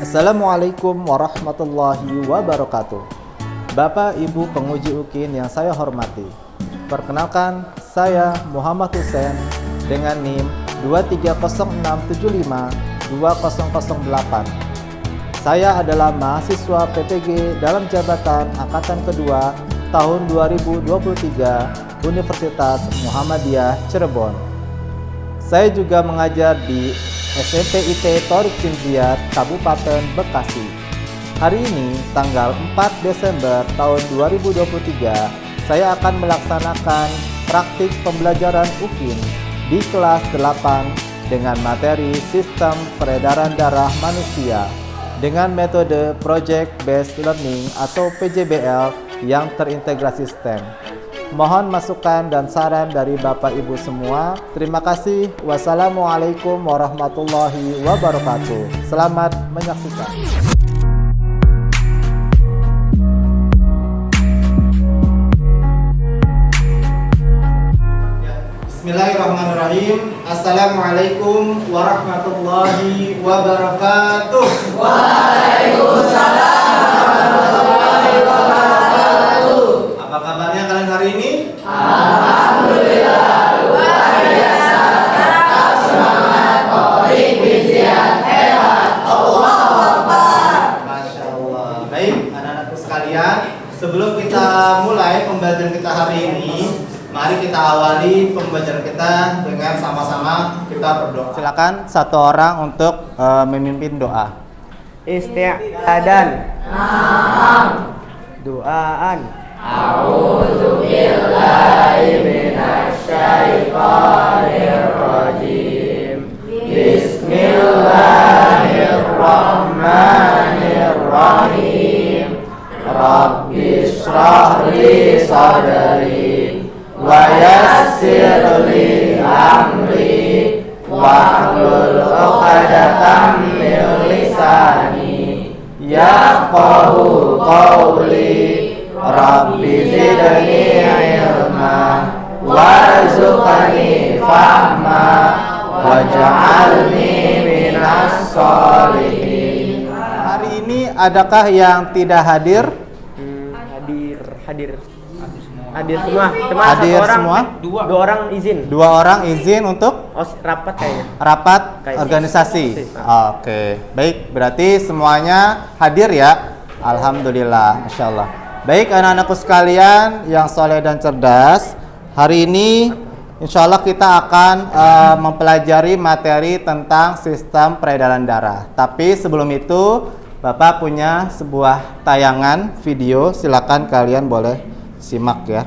Assalamualaikum warahmatullahi wabarakatuh. Bapak Ibu penguji UKIN yang saya hormati, perkenalkan saya Muhammad Hussein dengan NIM 23067520008. Saya adalah mahasiswa PPG dalam jabatan Angkatan Kedua tahun 2023 Universitas Muhammadiyah Cirebon. Saya juga mengajar di SMP IT Thorik Cinziat, Kabupaten Bekasi. Hari ini, tanggal 4 Desember tahun 2023, saya akan melaksanakan praktik pembelajaran UKIN di kelas 8 dengan materi Sistem Peredaran Darah Manusia dengan metode Project Based Learning atau PJBL yang terintegrasi STEM. Mohon masukan dan saran dari Bapak Ibu semua. Terima kasih. Wassalamualaikum warahmatullahi wabarakatuh. Selamat menyaksikan. Bismillahirrahmanirrahim. Assalamualaikum warahmatullahi wabarakatuh. Waalaikumsalam warahmatullahi wabarakatuh. Apa kabarnya kalian hari ini? Alhamdulillah luar biasa. Tetap semangat, Thorik Cinziat hebat. Allahu Akbar. Masya Allah. Baik, anak-anakku sekalian, sebelum kita mulai pembelajaran kita hari ini, mari kita awali pembelajaran kita dengan sama-sama kita berdoa. Silakan satu orang untuk memimpin doa. Isti'adan. Naam. Doaan. A'udzubillahi minasyaitonir rajim. Bismillahirrahmanirrahim. Rabbi shrah li sadri wa yassir li amri wahlul 'uqdatam min lisani yafqahu qawli. Rabbi zidni ilma warzuqni fahma waj'alni minas sholihin. Hari ini adakah yang tidak hadir? Hadir semua. Cuma Hadir satu orang, semua? Dua orang izin. Dua orang izin untuk Rapat kayaknya. rapat Kayak organisasi. Oke, baik. Berarti semuanya hadir ya. Alhamdulillah, masya Allah. Baik anak-anakku sekalian yang soleh dan cerdas, hari ini insya Allah kita akan mempelajari materi tentang sistem peredaran darah. Tapi sebelum itu, Bapak punya sebuah tayangan video, silakan kalian boleh simak ya.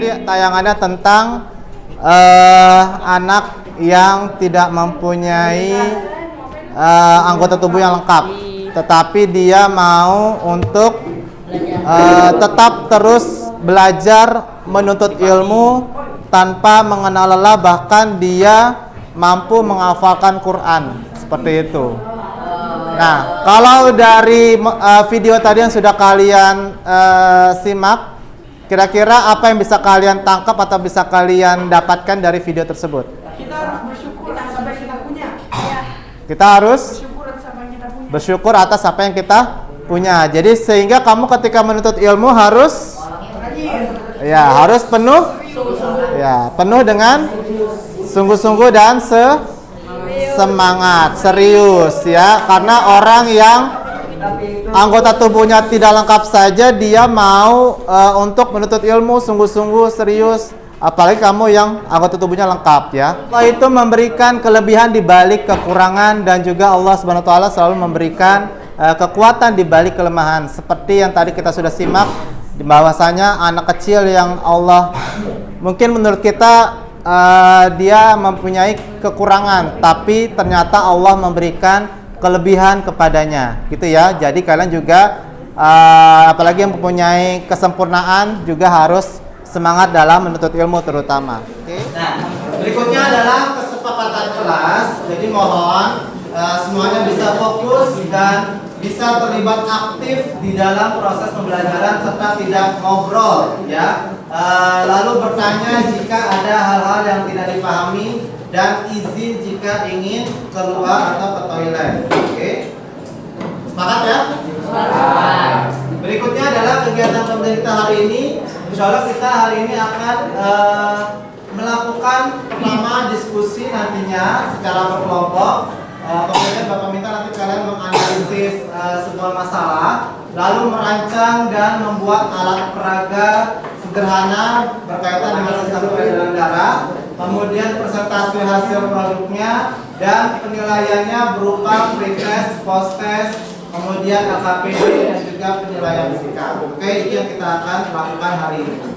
tadi tayangannya tentang anak yang tidak mempunyai anggota tubuh yang lengkap, tetapi dia mau untuk tetap terus belajar menuntut ilmu tanpa mengenal lelah, bahkan dia mampu menghafalkan Quran, seperti itu. Nah, kalau dari video tadi yang sudah kalian simak, kira-kira apa yang bisa kalian tangkap atau bisa kalian dapatkan dari video tersebut? Kita harus bersyukur atas apa yang kita punya. Kita harus Bersyukur atas apa yang kita punya. bersyukur atas apa yang kita punya. Jadi sehingga kamu ketika menuntut ilmu harus harus penuh penuh dengan sungguh-sungguh dan semangat, serius ya. Karena orang yang anggota tubuhnya tidak lengkap saja dia mau untuk menuntut ilmu sungguh-sungguh serius, apalagi kamu yang anggota tubuhnya lengkap ya. Allah itu memberikan kelebihan di balik kekurangan, dan juga Allah Subhanahu wa taala selalu memberikan kekuatan di balik kelemahan. Seperti yang tadi kita sudah simak, bahwasanya anak kecil yang Allah mungkin menurut kita dia mempunyai kekurangan, tapi ternyata Allah memberikan kelebihan kepadanya, gitu ya. Jadi kalian juga apalagi yang mempunyai kesempurnaan juga harus semangat dalam menuntut ilmu terutama. Nah, berikutnya adalah kesepakatan kelas. Jadi mohon semuanya bisa fokus dan bisa terlibat aktif di dalam proses pembelajaran serta tidak ngobrol ya. Lalu bertanya jika ada hal-hal yang tidak dipahami dan izin jika ingin keluar atau ke toilet. Oke. Sepakat ya? Sepakat. Berikutnya adalah kegiatan pembelajaran kita hari ini. Insya Allah kita hari ini akan melakukan pertama diskusi nantinya secara berkelompok. Kemudian Bapak minta nanti kalian menganalisis sebuah masalah, lalu merancang dan membuat alat peraga sederhana berkaitan dengan sistem peredaran darah, kemudian presentasi hasil produknya dan penilaiannya berupa pretest, post-test, kemudian LKPD dan juga penilaian fisika. Oke, itu yang kita akan lakukan hari ini.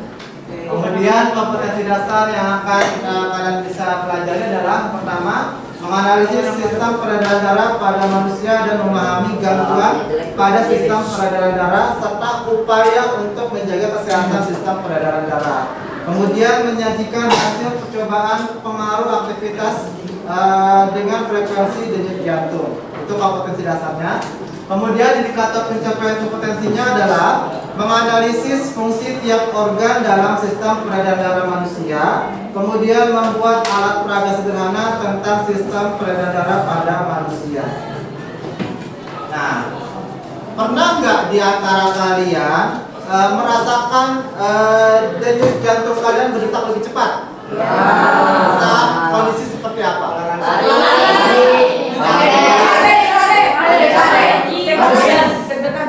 Kemudian kompetensi dasar yang akan kalian bisa pelajari adalah pertama, menganalisis sistem peredaran darah pada manusia dan memahami gangguan pada sistem peredaran darah serta upaya untuk menjaga kesehatan sistem peredaran darah. Kemudian menyajikan hasil percobaan pengaruh aktivitas dengan frekuensi denyut jantung. Itu kompetensi dasarnya. Kemudian indikator pencapaian kompetensinya adalah menganalisis fungsi tiap organ dalam sistem peredaran darah manusia, kemudian membuat alat peraga sederhana tentang sistem peredaran darah pada manusia. Nah, pernah nggak di antara kalian merasakan denyut jantung kalian berdetak lebih cepat? Ya. Saat kondisi seperti apa?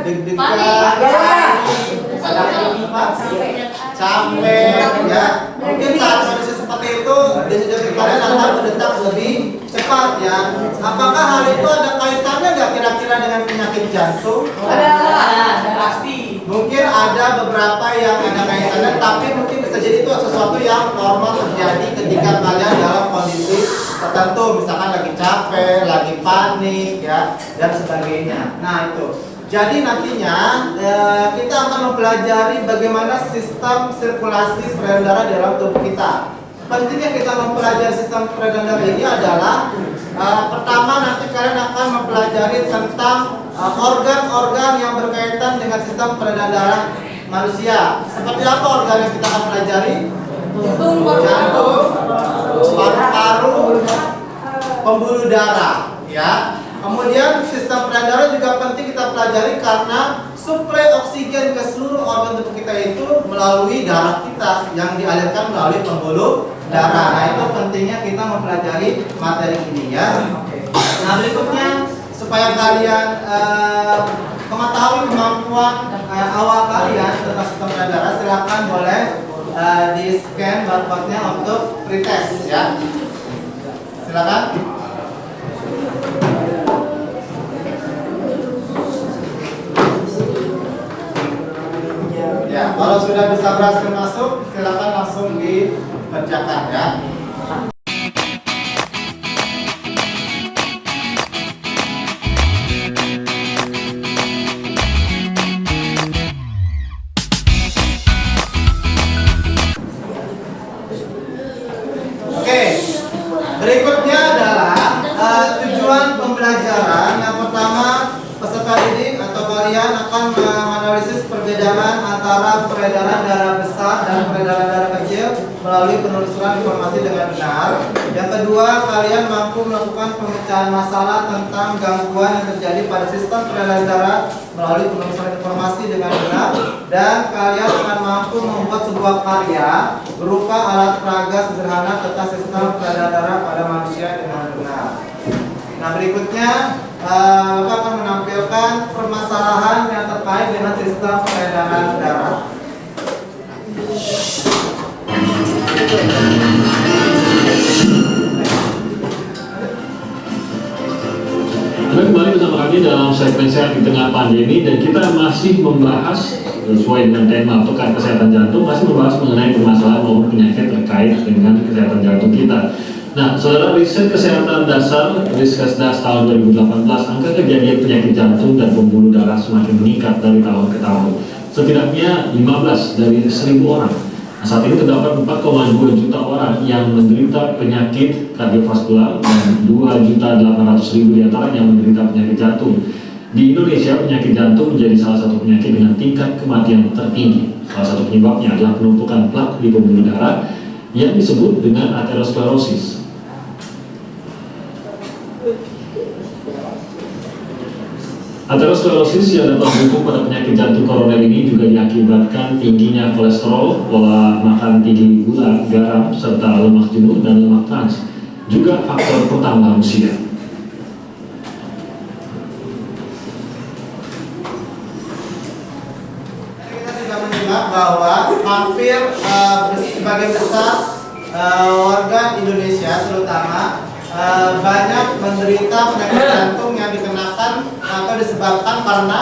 Deg-degan, capek, ya. Mungkin saat kondisi seperti itu denyut jantung kalian akan berdetak lebih cepat, ya. Apakah hal itu ada kaitannya nggak kira-kira dengan penyakit jantung? Ada, pasti. Mungkin ada beberapa yang ada kaitannya, tapi mungkin bisa jadi itu sesuatu yang normal terjadi ketika kalian dalam kondisi tertentu, misalkan lagi capek, lagi panik, ya, dan sebagainya. Nah itu. Jadi nantinya kita akan mempelajari bagaimana sistem sirkulasi peredaran darah dalam tubuh kita. Pentingnya kita mempelajari sistem peredaran darah ini adalah pertama nanti kalian akan mempelajari tentang organ-organ yang berkaitan dengan sistem peredaran darah manusia. Seperti apa organ yang kita akan pelajari? Jantung, paru-paru, pembuluh darah, ya. Kemudian sistem peredaran darah juga penting kita pelajari karena suplai oksigen ke seluruh organ tubuh kita itu melalui darah kita yang dialirkan melalui pembuluh darah. Nah itu pentingnya kita mempelajari materi ini ya. Nah berikutnya supaya kalian mengetahui kemampuan awal kalian tentang sistem peredaran darah, silakan boleh di scan barcode-nya untuk pretest ya. Silakan. Ya. Kalau sudah bisa berhasil masuk, silakan langsung dikerjakan ya. Oke, berikutnya adalah tujuan pembelajaran. Yang pertama, peserta didik atau kalian akan menganalisis perbedaan antara peredaran darah besar dan peredaran darah kecil melalui penelusuran informasi dengan benar. Yang kedua, kalian mampu melakukan pemecahan masalah tentang gangguan yang terjadi pada sistem peredaran darah melalui penelusuran informasi dengan benar. Dan kalian akan mampu membuat sebuah karya berupa alat peraga sederhana tentang sistem peredaran darah pada manusia dengan benar. Nah, berikutnya Bapak akan menampilkan permasalahan yang terkait dengan sistem peredaran darah. Anda kembali bersama kami dalam segmen Sehat di Tengah Pandemi, dan kita masih membahas sesuai dengan tema Pekan Kesehatan Jantung, masih membahas mengenai permasalahan maupun penyakit terkait dengan kesehatan jantung kita. Nah, saudara, riset kesehatan dasar Riskesdas tahun 2018, angka kejadian penyakit jantung dan pembuluh darah semakin meningkat dari tahun ke tahun. Setidaknya 15 dari 1.000 orang. Nah, saat ini terdapat 4,2 juta orang yang menderita penyakit kardiovaskular dan 2.800.000 diantaranya yang menderita penyakit jantung. Di Indonesia, penyakit jantung menjadi salah satu penyakit dengan tingkat kematian tertinggi. Salah satu penyebabnya adalah penumpukan plak di pembuluh darah yang disebut dengan aterosklerosis. Aterosklerosis yang dapat berhubung pada penyakit jantung koroner ini juga diakibatkan tingginya kolesterol, pola makan tinggi gula, garam, serta lemak jenuh dan lemak trans, juga faktor pertambah usia. Kita sudah mendengar bahwa hampir sebagian besar warga Indonesia terutama banyak menderita penyakit jantung yang dikenakan atau disebabkan karena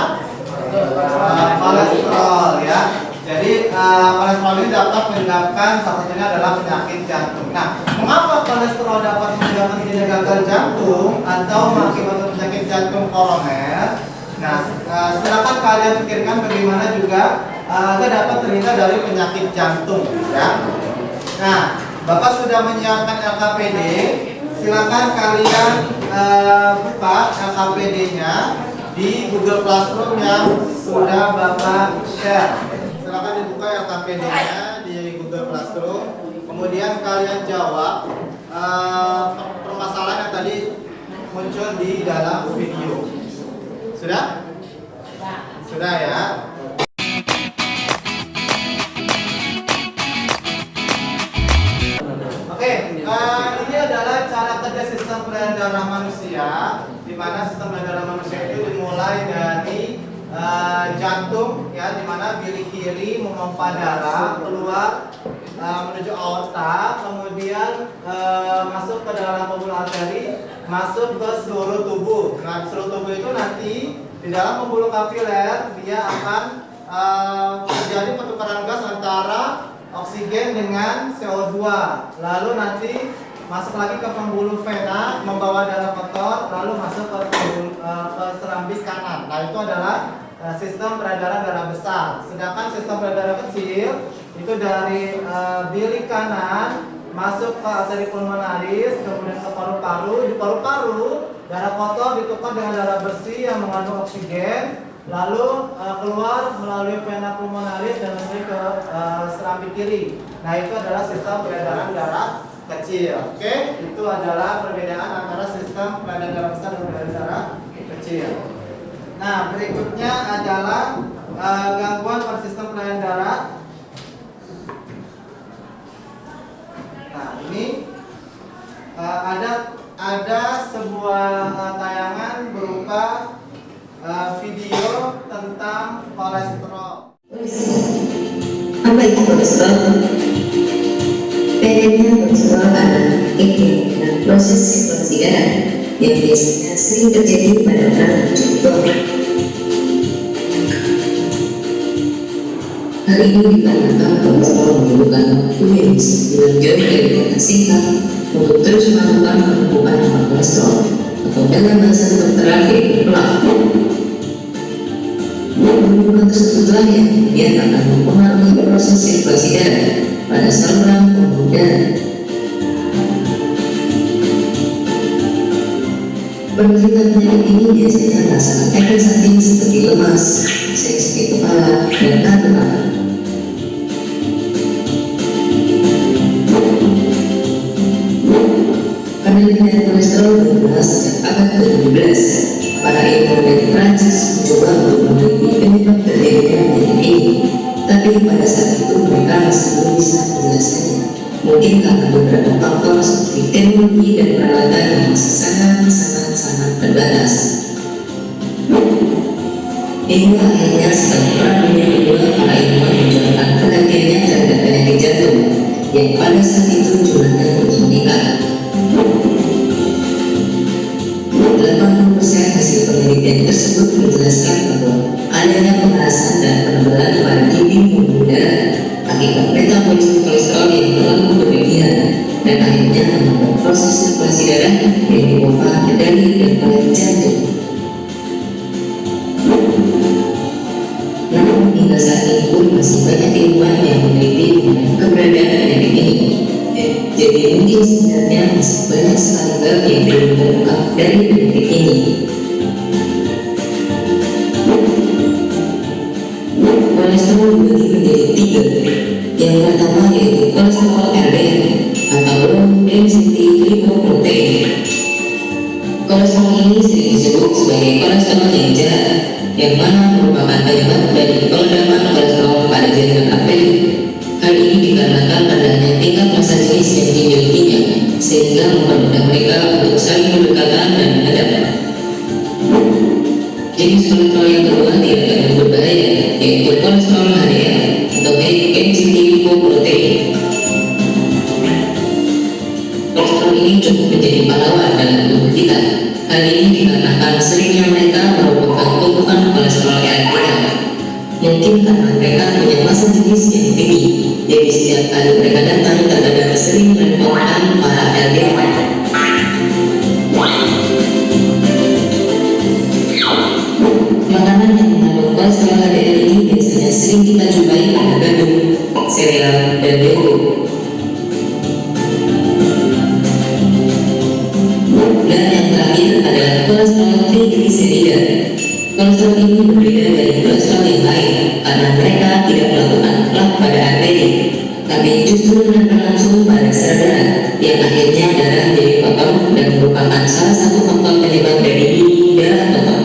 kolesterol ya. Jadi kolesterol ini dapat menyebabkan, salah satunya adalah penyakit jantung. Nah, mengapa kolesterol dapat menyebabkan tidak gagal jantung atau mengakibatkan penyakit jantung koroner? Nah, silakan kalian pikirkan bagaimana juga agar dapat terhindar dari penyakit jantung ya. Nah, Bapak sudah menyiapkan LKPD. Silakan kalian buka LKPD-nya di Google Classroom yang sudah Bapak share. Silakan dibuka LKPD-nya di Google Classroom. Kemudian kalian jawab permasalahan yang tadi muncul di dalam video. Sudah? Sudah ya. Oke, ini adalah cara kerja sistem peredaran darah manusia, di mana sistem peredaran darah manusia itu dimulai dari jantung, ya, di mana bilik kiri memompa darah keluar menuju aorta, kemudian masuk ke dalam pembuluh arteri, masuk ke seluruh tubuh. Nah, seluruh tubuh itu nanti di dalam pembuluh kapiler dia akan terjadi pertukaran gas antara oksigen dengan CO2, lalu nanti masuk lagi ke pembuluh vena membawa darah kotor, lalu masuk ke serambi kanan. Nah, itu adalah sistem peredaran darah besar. Sedangkan sistem peredaran kecil itu dari bilik kanan masuk ke arteri pulmonaris, kemudian ke paru-paru. Di paru-paru darah kotor ditukar dengan darah bersih yang mengandung oksigen, lalu keluar melalui vena pulmonaris dan sampai ke serambi kiri. Nah, itu adalah sistem peredaran darah kecil. Oke, itu adalah perbedaan antara sistem peredaran darah besar dan peredaran darah kecil. Nah, berikutnya adalah gangguan pada sistem peredaran darah. Nah, ini ada sebuah tayangan berupa video tentang kolesterol. Apa itu kolesterol? Bedanya kolesterol adalah inti dalam proses sirkulasi darah yang biasanya sering terjadi pada orang cukup tua. Hal ini dikarenakan kolesterol memerlukan waktu yang bisa dibilang jauh dari kata singkat untuk terus melakukan penumpukan lemak kolesterol atau dalam bahasa kedokteran yaitu plak. Penumpukan tersebutlah yang kemudian akan mempengaruhi proses sirkulasi darah pada saluran pembuluh darah. Penderita penyakit ini biasanya merasakan efek samping seperti lemas, sakit kepala, dan kantuk. Penelitian kolesterol bermula sejak abad ke-17. Para ilmuwan dari Prancis mencoba untuk meneliti penyebab terjadinya penyakit ini, tapi pada saat itu mereka masih belum bisa menjelaskannya. Mungkin karena beberapa faktor seperti teknologi dan peralatan yang masih sangat terbatas. Hingga akhirnya setelah Perang Dunia Kedua, para ilmuwan menjalankan penelitiannya terhadap penyakit jantung yang pada saat itu jumlahnya terus meningkat. 80% hasil penelitian tersebut menjelaskan bahwa adanya pemerasan dan penebalan pada dinding pembuluh darah akibat metabolisme kolesterol yang terlalu berlebihan dan akhirnya membuat proses sirkulasi darah yang dipompa kendali dan oleh jantung. Namun hingga saat ini pun masih banyak ilmuwan yang meneliti mengenai keberadaan penyakit ini. Jadi mungkin sebenarnya masih banyak sekali bab yang belum terungkap dari penyakit ini. Kolesterol dibagi menjadi 3. Yang pertama yaitu kolesterol LDL atau low density lipoprotein. Kolesterol ini sering disebut sebagai kolesterol yang jahat, yang mana merupakan penyebab dari peledakan kolesterol pada jaringan arteri. Hal ini dikarenakan rendahnya tingkat massa jenis yang dimilikinya, sehingga mempermudah mereka untuk saling berdekatan dan menghadap. Jenis kolesterol yang kedua tidak terlalu berbahaya, yaitu kolesterol HDL atau high density lipoprotein. Kolesterol ini cukup menjadi pahlawan dalam tubuh kita. Hal ini dikarenakan seringnya mereka merupakan tumpukan kolesterol LDL. Mungkin karena mereka punya massa jenis yang tinggi, jadi setiap kali mereka datang terkadang sering merepotkan para LDL. Makanan yang mengandung kolesterol HDL ini biasanya sering kita jumpai pada gandum, sereal, dan yogurt. Dan yang terakhir adalah kolesterol trigliserida. Kolesterol ini berbeda dari kolesterol yang lain karena mereka tidak melakukan plak pada arteri, tapi justru menempel langsung pada sel darah, yang akhirnya darah jadi kotor dan merupakan salah satu faktor penyebab dari darah kotor.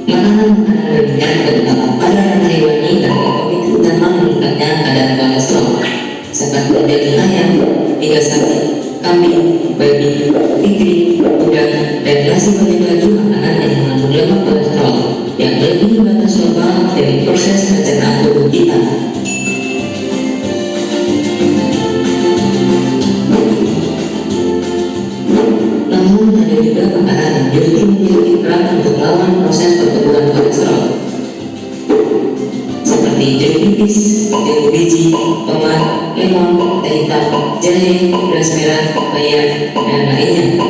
Makanan berminyak terutama pada ranah hewani adalah pemicu utama meningkatnya kadar kolesterol, seperti daging ayam, iga sapi, kambing, babi, tikri, udang, dan masih banyak lagi makanan yang mengandung lemak kolesterol yang lebih batas normal dari proses pencernaan tubuh kita. Namun ada juga makanan yang justru memiliki peran untuk melawan proses pertumbuhan kolesterol, seperti jeruk nipis, jeruk biji, tomat, lemon, teh hitam, jahe, beras merah, bayam, dan lainnya.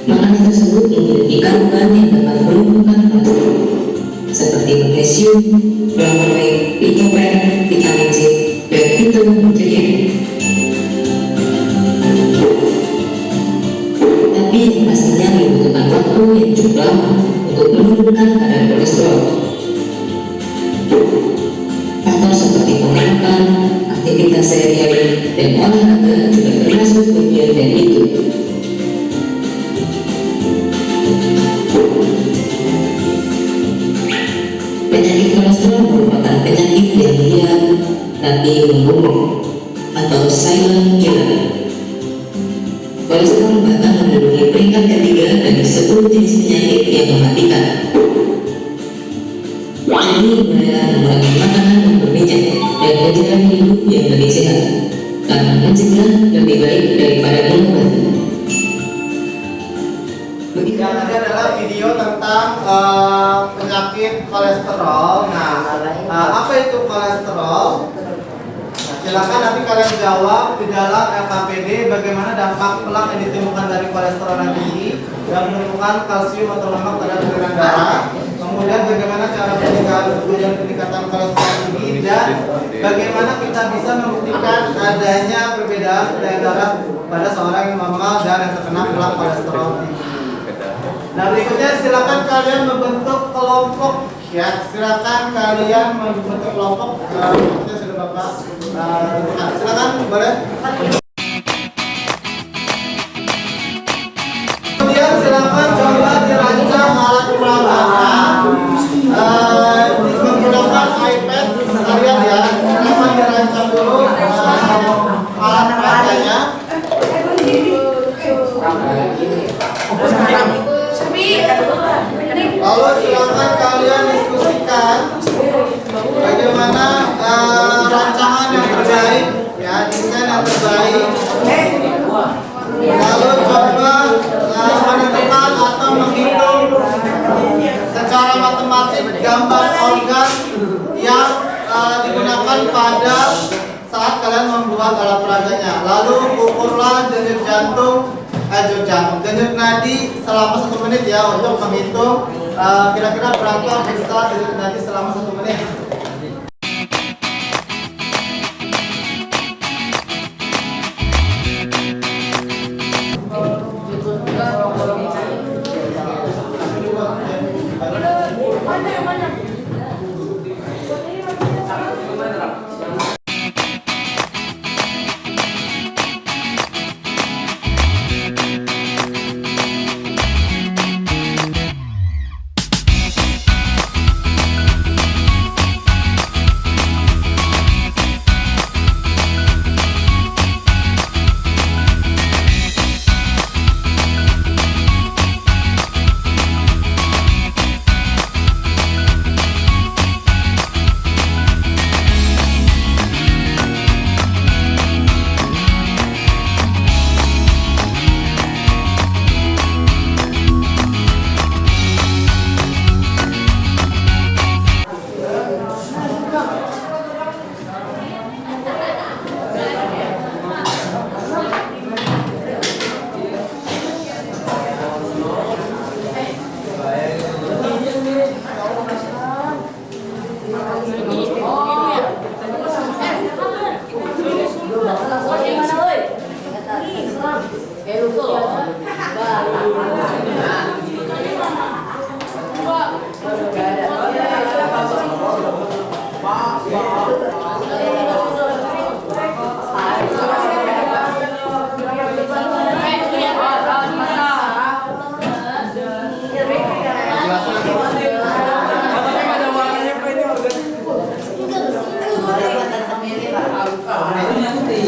Makanan tersebut memiliki kandungan yang dapat menumbuhkan kolesterol, seperti magnesium, flavonoid, likopen, vitamin C, dan fitonutrien. Tapi rasanya membutuhkan waktu yang cukup lama untuk menurunkan kadar kolesterol. Faktor seperti pola makan, aktivitas sehari-hari, dan olahraga juga termasuk bagian dari itu. Penyakit kolesterol merupakan penyakit yang diam tapi membunuh atau silent killer. Kolesterol bahkan menduduki peringkat ketiga dari 10 jenis penyakit yang mematikan. Jadi mulailah mengurangi makanan yang berminyak dan menjalani hidup yang lebih sehat, karena mencegah lebih baik daripada mengobati. Yang ada adalah video tentang penyakit penyakit kolesterol. Nah, apa itu kolesterol? Nah, silakan nanti kalian jawab gejala LKPD, bagaimana dampak plak yang ditemukan dari kolesterol yang tinggi yang menentukan kalsium atau lemak pada aliran darah. Kemudian bagaimana cara peningkatan kolesterol tinggi dan bagaimana kita bisa membuktikan adanya perbedaan daya darah pada seorang yang normal dan yang terkena plak kolesterol tinggi. Nah, berikutnya silakan kalian membentuk kelompok ya. Silakan kalian membentuk kelompok. Kelompoknya sudah Bapak tentukan. Silakan boleh. Kemudian silakan coba dirancang alat peraganya menggunakan iPad kalian ya. Silakan dirancang dulu alat peraganya. Lalu silakan kalian diskusikan bagaimana rancangan yang terbaik, ya, desain yang terbaik. Lalu coba menentukan atau menghitung secara matematik gambar organ yang digunakan pada saat kalian membuat alat peraganya. Lalu ukurlah denyut nadi selama 1 menit ya untuk menghitung kira-kira berapa besar denyut nadi selama 1 menit.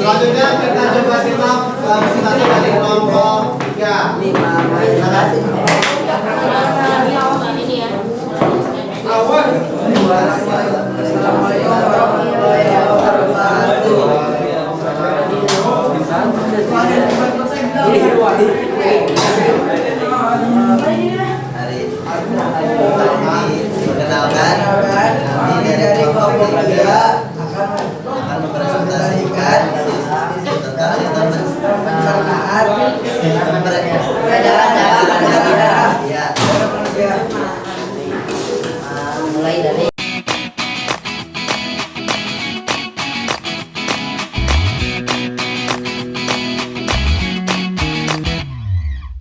Selanjutnya kita coba simak presentasi dari kelompok 3. Perkenalkan, kami dari kelompok 3 akan mempresentasikan tentang pencernaan darah. Ya. Mulai dari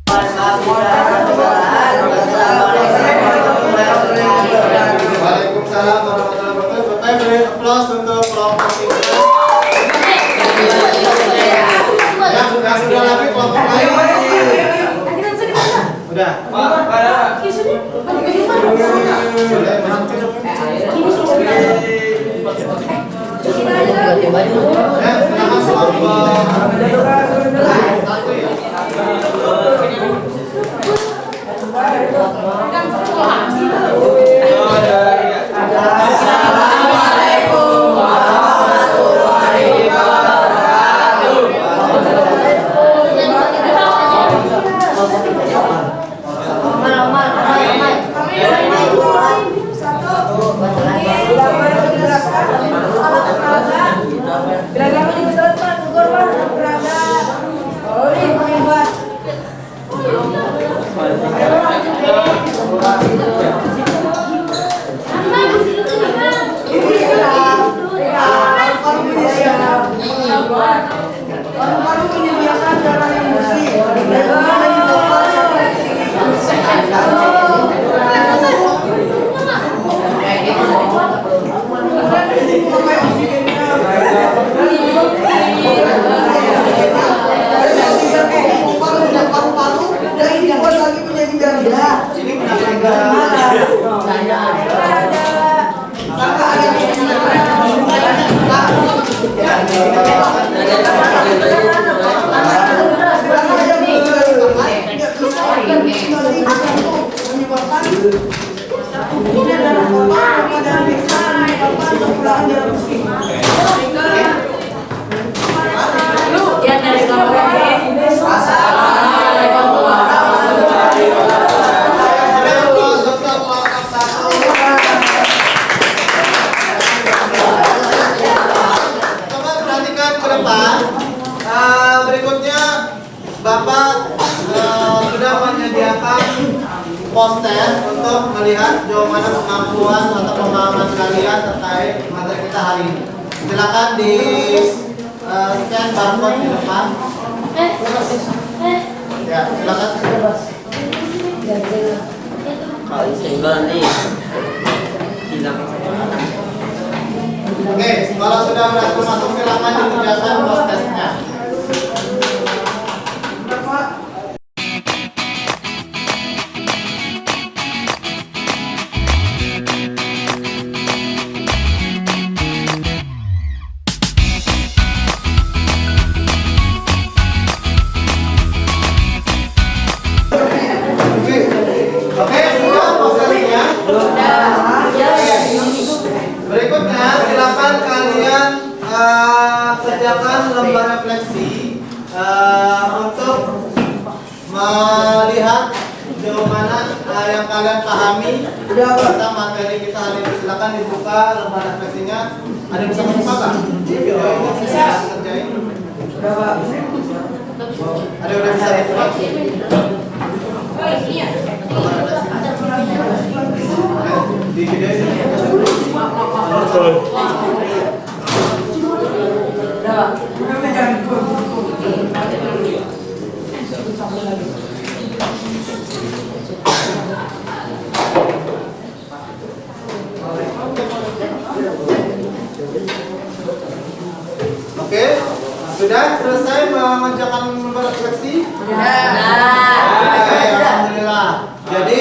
Waalaikumsalam warahmatullahi wabarakatuh. Bapak beri aplaus untuk kelompok 3. Yang sudah lagi kelompok lain. Udah. Silakan kelompok 1 ya. sudah menyediakan poster untuk melihat jauh mana kemampuan atau pemahaman kalian terkait materi kita hari ini. Silakan di scan barcode di depan. Ya, silakan. Oke, kalau sudah berhasil masuk silakan dikerjakan posternya. Oke, sudah posternya? Berikutnya silakan kalian kerjakan lembar refleksi untuk melihat jauh mana yang kalian pahami tentang materi kita hari ini. Silakan dibuka lembar refleksinya. Ada yang bisa membuka nggak? Video ini bisa kerjain. Ada yang udah bisa dibuka? Di video ini. Oke, sudah selesai mengerjakan lembar refleksi? Oke, alhamdulillah. Jadi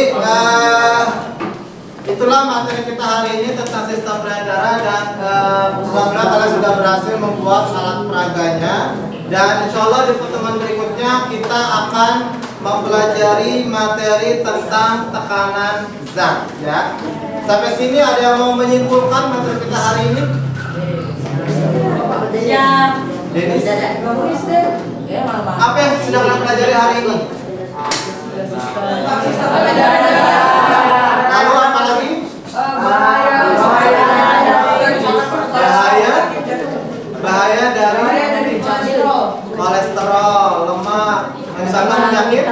itulah materi kita hari ini tentang sistem peredaran dan alhamdulillah kalian sudah berhasil membuat alat peraganya. Dan insya Allah di pertemuan berikutnya kita akan mempelajari materi tentang tekanan zat. Ya. Sampai sini ada yang mau menyimpulkan materi kita hari ini? Denis, apa yang sedang kalian pelajari hari ini? Lalu apa lagi? Bahaya dari kolesterol, lemak, misalkan penyakit.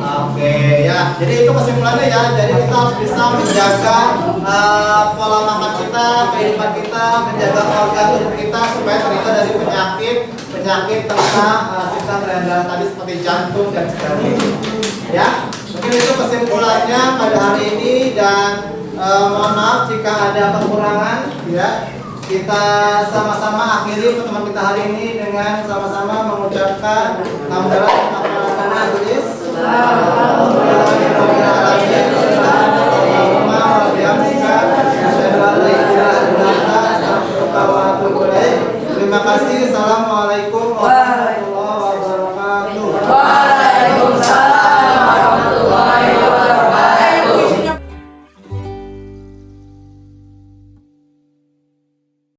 Oke, ya. Jadi itu kesimpulannya ya. Jadi kita harus bisa menjaga pola makan kita, kehidupan kita, menjaga organ tubuh kita supaya terhindar dari penyakit tentang sistem peredaran tadi seperti jantung dan sebagainya. Ya, mungkin itu kesimpulannya pada hari ini dan mohon maaf jika ada kekurangan. Ya, kita sama-sama akhiri pertemuan kita hari ini dengan sama-sama mengucapkan hamdalah kepada Tuhan Yesus.